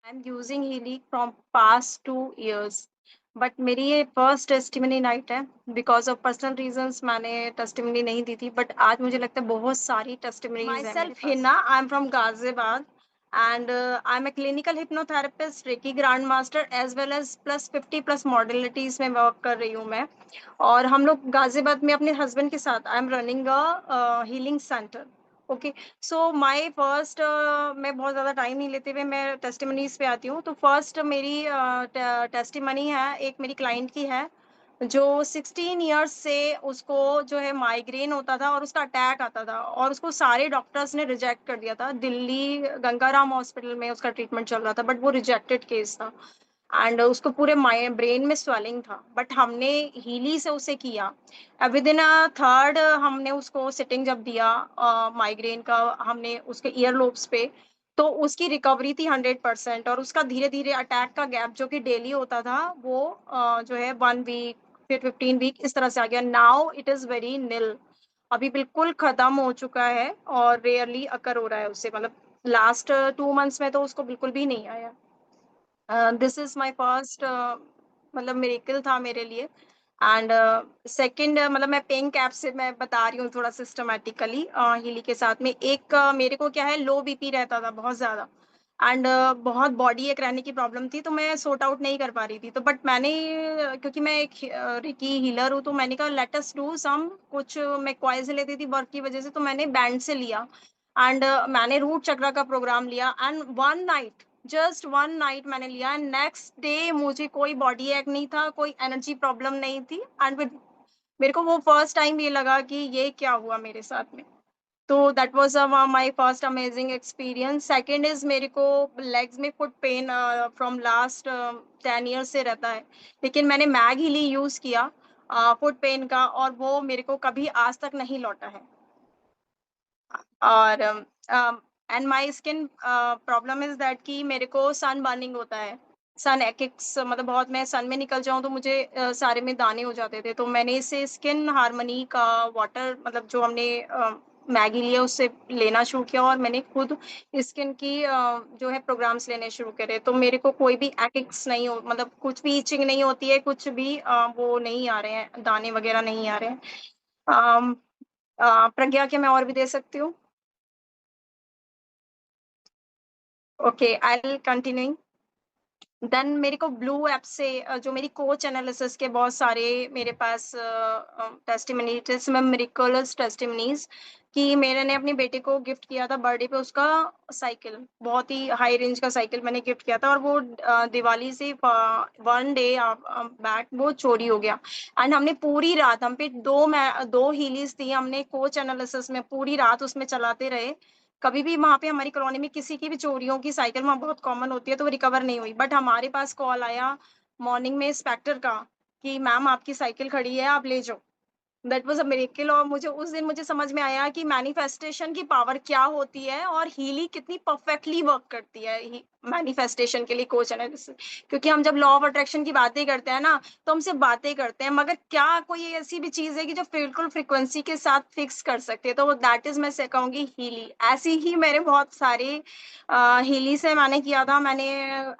I am using Healy from past 2 years, but मेरी ये first testimony night है। Because of personal reasons मैंने testimony नहीं दी थी, बट आज मुझे लगता है बहुत सारी टेस्टिमनीज है। Myself Hina, I am from Ghaziabad and I'm a clinical hypnotherapist, Reiki grand master as well as +50+ modalities में वर्क कर रही हूँ मैं। और हम लोग गाजियाबाद में अपने हस्बैंड के साथ I am running a healing centre. Okay, so my first, मैं बहुत ज़्यादा टाइम नहीं लेते हुए मैं टेस्टिमनीज पे आती हूँ। तो फर्स्ट मेरी टेस्टिमनी है, एक मेरी क्लाइंट की है जो 16 इयर्स से उसको जो है माइग्रेन होता था और उसका अटैक आता था और उसको सारे डॉक्टर्स ने रिजेक्ट कर दिया था। दिल्ली गंगाराम हॉस्पिटल में उसका ट्रीटमेंट चल रहा था, बट वो रिजेक्टेड केस था एंड उसको पूरे ब्रेन में स्वेलिंग था। बट हमने हीली से उसे किया। विद इन थर्ड हमने उसको सिटिंग जब दिया माइग्रेन का, हमने उसके ईयर लोब्स पे, तो उसकी रिकवरी थी 100%। और उसका धीरे धीरे अटैक का गैप जो कि डेली होता था वो जो है 1 वीक, फिर 15 वीक, इस तरह से आ गया। नाउ इट इज वेरी निल, अभी बिल्कुल खत्म हो चुका है और रेयरली अकर हो रहा है उससे। मतलब लास्ट 2 मंथ्स में तो उसको बिल्कुल भी नहीं आया। दिस इज माय फर्स्ट मतलब मिरेकल था मेरे लिए। एंड सेकंड, मतलब मैं पिंक ऐप से मैं बता रही हूँ थोड़ा सिस्टमेटिकली हीली के साथ में। एक मेरे को क्या है, लो बीपी रहता था बहुत ज़्यादा एंड बहुत बॉडी एक रहने की प्रॉब्लम थी, तो मैं सॉर्ट आउट नहीं कर पा रही थी। तो बट मैंने क्योंकि मैं एक रिकी हीलर हूँ, तो मैंने कहा लेट अस डू सम कुछ। मैं क्वाइज लेती थी वर्क की वजह से, तो मैंने बैंड से लिया एंड मैंने रूट चक्र का प्रोग्राम लिया एंड 1 नाइट, जस्ट 1 नाइट मैंने लिया एंड नेक्स्ट डे मुझे कोई बॉडी एक नहीं था, कोई एनर्जी प्रॉब्लम नहीं थी। एंड मेरे को वो फर्स्ट टाइम ये लगा कि ये क्या हुआ मेरे साथ में। तो that was my first amazing experience. Second is, मेरे को लेग्स में foot pain from last 10 years से रहता है, लेकिन मैंने मैग हीली यूज किया फुट पेन का और वो मेरे को कभी आज तक नहीं लौटा है। और and my skin problem is that कि मेरे को सन बर्निंग होता है, सन एक्स, मतलब बहुत मैं सन में निकल जाऊं तो मुझे सारे में दाने हो जाते थे। तो मैंने इसे स्किन हार्मनी का वाटर, मतलब जो हमने मैगी लिया उससे लेना शुरू किया और मैंने खुद स्किन की जो है प्रोग्राम्स लेने शुरू करे। तो मेरे को कोई भी एक्स नहीं हो, मतलब कुछ भी इचिंग नहीं होती है, कुछ भी वो नहीं आ रहे हैं, दाने वगैरह नहीं आ रहे हैं। अम, प्रज्ञा के मैं और भी दे सकती हूँ। Okay, I will continue. Then मेरे को ब्लू ऐप से जो मेरी कोच एनालिसिस के बहुत सारे मेरे पास टेस्टिमनीज में मिरेकुलस टेस्टिमनीज कि मेरे ने अपने बेटे को गिफ्ट किया था बर्थडे पे, उसका साइकिल, बहुत ही हाई रेंज का साइकिल मैंने गिफ्ट किया था और वो दिवाली से 1 डे बैक वो चोरी हो गया। एंड हमने पूरी रात, हम पे दो हीलीज थी, हमने कोच एनालिसिस में पूरी रात उसमें चलाते रहे। कभी भी वहाँ पे हमारी कॉलोनी में किसी की भी चोरियों की साइकिल वहाँ बहुत कॉमन होती है, तो वो रिकवर नहीं हुई। बट हमारे पास कॉल आया मॉर्निंग में इंस्पेक्टर का कि मैम आपकी साइकिल खड़ी है, आप ले जाओ। That was a miracle. और मुझे उस दिन मुझे समझ में आया कि मैनिफेस्टेशन की पावर क्या होती है और हीली कितनी परफेक्टली वर्क करती है मैनिफेस्टेशन के लिए कोच एनालिसिस। क्योंकि हम जब लॉ ऑफ अट्रैक्शन की बातें करते हैं ना, तो हम सिर्फ बातें करते हैं, मगर क्या कोई ऐसी भी चीज है कि जो बिल्कुल फ्रिक्वेंसी के साथ फिक्स कर सकते हैं? तो दैट इज, मैं से कहूंगी, हीली। ऐसी ही मेरे बहुत सारे हीली से मैंने किया था। मैंने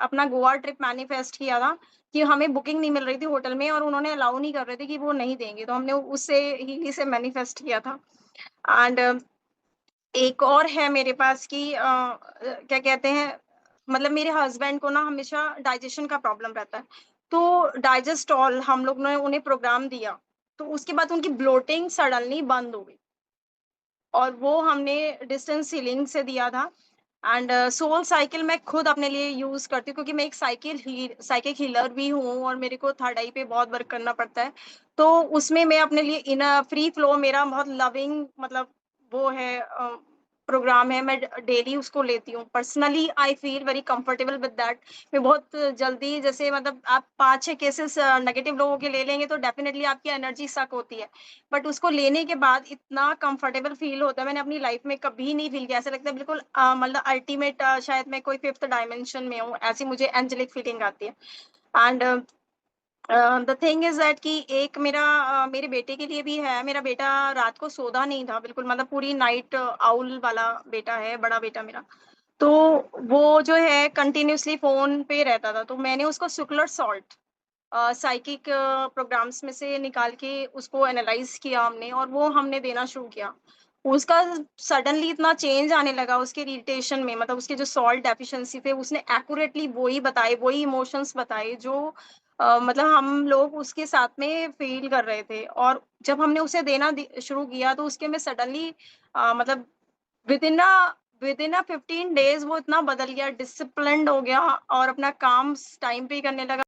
अपना गोवा ट्रिप मैनिफेस्ट किया था कि हमें बुकिंग नहीं मिल रही थी होटल में और उन्होंने अलाउ नहीं कर रहे थे कि वो नहीं देंगे, तो हमने उससे हीली से मैनिफेस्ट किया था। एंड एक और है मेरे पास कि क्या कहते हैं, मतलब मेरे हस्बैंड को ना हमेशा डाइजेशन का प्रॉब्लम रहता है। तो डाइजेस्टॉल हम लोग ने उन्हें प्रोग्राम दिया, तो उसके बाद उनकी ब्लोटिंग सडनली बंद हो गई और वो हमने डिस्टेंस हीलिंग से दिया था। एंड सोल साइकिल मैं खुद अपने लिए यूज करती हूँ क्योंकि मैं एक साइकिक हीलर भी हूँ और मेरे को थर्ड आई पे बहुत वर्क करना पड़ता है। तो उसमें मैं अपने लिए इन फ्री फ्लो, मेरा बहुत लविंग, मतलब वो है प्रोग्राम है, मैं डेली उसको लेती हूँ। Personally I feel very comfortable with that. मैं बहुत जल्दी, जैसे मतलब आप 5-6 केसेस नेगेटिव लोगों के ले लेंगे तो डेफिनेटली आपकी एनर्जी सक होती है, बट उसको लेने के बाद इतना कंफर्टेबल फील होता है, मैंने अपनी लाइफ में कभी नहीं फील किया। ऐसा लगता है बिल्कुल मतलब अल्टीमेट, शायद मैं कोई फिफ्थ डायमेंशन में हूँ, ऐसी मुझे एंजेलिक फीलिंग आती है। And the thing is that कि एक मेरा मेरे बेटे के लिए भी है। मेरा बेटा रात को सोता नहीं था बिल्कुल, मतलब पूरी नाइट आउल वाला बेटा है, बड़ा बेटा मेरा। तो वो जो है कंटिन्यूअसली फ़ोन पे रहता था, तो मैंने उसको सुक्लर सॉल्ट साइकिक प्रोग्राम्स में से निकाल के उसको एनालाइज़ किया हमने और वो हमने देना शुरू किया। उसका सडनली इतना चेंज आने लगा उसके इरिटेशन में, मतलब उसके जो सॉल्ट डेफिशिएंसी थे, उसने एक्यूरेटली वही बताए, वही इमोशंस बताए जो मतलब हम लोग उसके साथ में फ़ील कर रहे थे। और जब हमने उसे देना शुरू किया तो उसके में सडनली मतलब विदिन अ विदिन अ 15 डेज़ वो इतना बदल गया, डिसिप्लिन्ड हो गया और अपना काम टाइम पे ही करने लगा।